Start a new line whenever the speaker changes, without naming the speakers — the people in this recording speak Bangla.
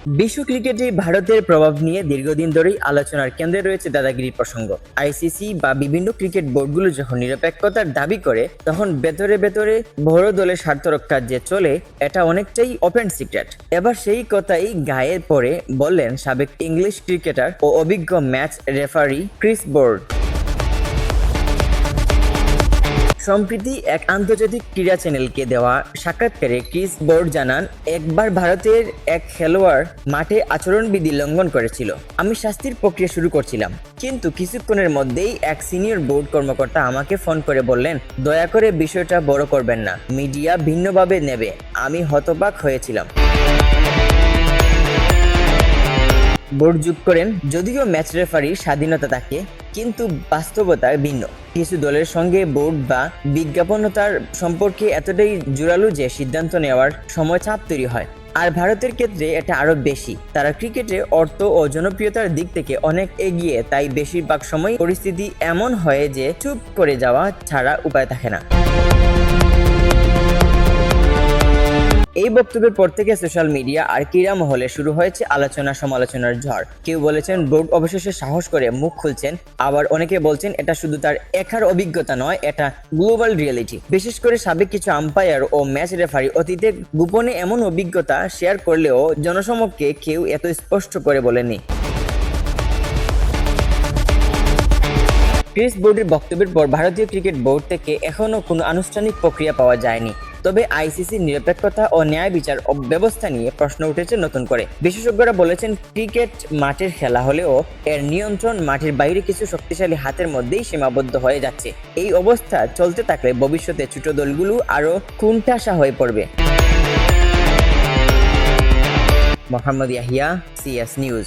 বিশ্ব ক্রিকেটে ভারতের প্রভাব নিয়ে দীর্ঘদিন ধরেই আলোচনার কেন্দ্রে রয়েছে দাদাগিরির প্রসঙ্গ। আইসিসি বা বিভিন্ন ক্রিকেট বোর্ডগুলো যখন নিরপেক্ষতার দাবি করে, তখন ভেতরে ভেতরে বড় দলের স্বার্থ রক্ষা যে চলে, এটা অনেকটাই ওপেন সিক্রেট। এবার সেই কথাই গায়ে পড়ে বললেন সাবেক ইংলিশ ক্রিকেটার ও অভিজ্ঞ ম্যাচ রেফারি ক্রিস বোর্ড। সম্প্রতি এক আন্তর্জাতিক ক্রীড়া চ্যানেলকে দেওয়া সাক্ষাৎকারে ক্রিস বোর্ড জানান, একবার ভারতের এক খেলোয়াড় মাঠে আচরণবিধি লঙ্ঘন করেছিল। আমি শাস্তির প্রক্রিয়া শুরু করছিলাম, কিন্তু কিছুক্ষণের মধ্যেই এক সিনিয়র বোর্ড কর্মকর্তা আমাকে ফোন করে বললেন, দয়া করে বিষয়টা বড় করবেন না, মিডিয়া ভিন্নভাবে নেবে। আমি হতবাক হয়েছিলাম। বোর্ড যোগ করেন, যদিও ম্যাচ রেফারির স্বাধীনতা থাকে, কিন্তু বাস্তবতা ভিন্ন। কিছু দলের সঙ্গে বোর্ড বা বিজ্ঞাপনতার সম্পর্কে এতটাই জোরালো যে সিদ্ধান্ত নেওয়ার সময় চাপ তৈরি হয়। আর ভারতের ক্ষেত্রে এটা আরো বেশি। তারা ক্রিকেটে অর্থ ও জনপ্রিয়তার দিক থেকে অনেক এগিয়ে, তাই বেশিরভাগ সময় পরিস্থিতি এমন হয় যে চুপ করে যাওয়া ছাড়া উপায় থাকে না। এই বক্তব্যের পর থেকে সোশ্যাল মিডিয়া আর ক্রীড়া মহলে শুরু হয়েছে আলোচনা সমালোচনার ঝড়। কেউ বলেছেন বোর্ড অবশেষে সাহস করে মুখ খুলছেন, আবার অনেকে বলছেন এটা শুধু তার একার অভিজ্ঞতা নয়, এটা গ্লোবাল রিয়েলিটি। বিশেষ করে সাবেক কিছু আম্পায়ার ও ম্যাচ রেফারি অতীতে গোপনে এমন অভিজ্ঞতা শেয়ার করলেও জনসমক্ষে কেউ এত স্পষ্ট করে বলেনি। ক্রিস বোর্ডের বক্তব্যের পর ভারতীয় ক্রিকেট বোর্ড থেকে এখনও কোনো আনুষ্ঠানিক প্রক্রিয়া পাওয়া যায়নি। তবে আইসিসির নিরপেক্ষতা ও ন্যায় বিচার ব্যবস্থা নিয়ে প্রশ্ন উঠেছে নতুন করে। বিশেষজ্ঞরা বলেছেন, ক্রিকেট মাঠের খেলা হলেও এর নিয়ন্ত্রণ মাঠের বাইরে কিছু শক্তিশালী হাতের মধ্যেই সীমাবদ্ধ হয়ে যাচ্ছে। এই অবস্থা চলতে থাকলে ভবিষ্যতে ছোট দলগুলো আরও কোণঠাসা হয়ে পড়বে। Mohammad Yahya, CS news.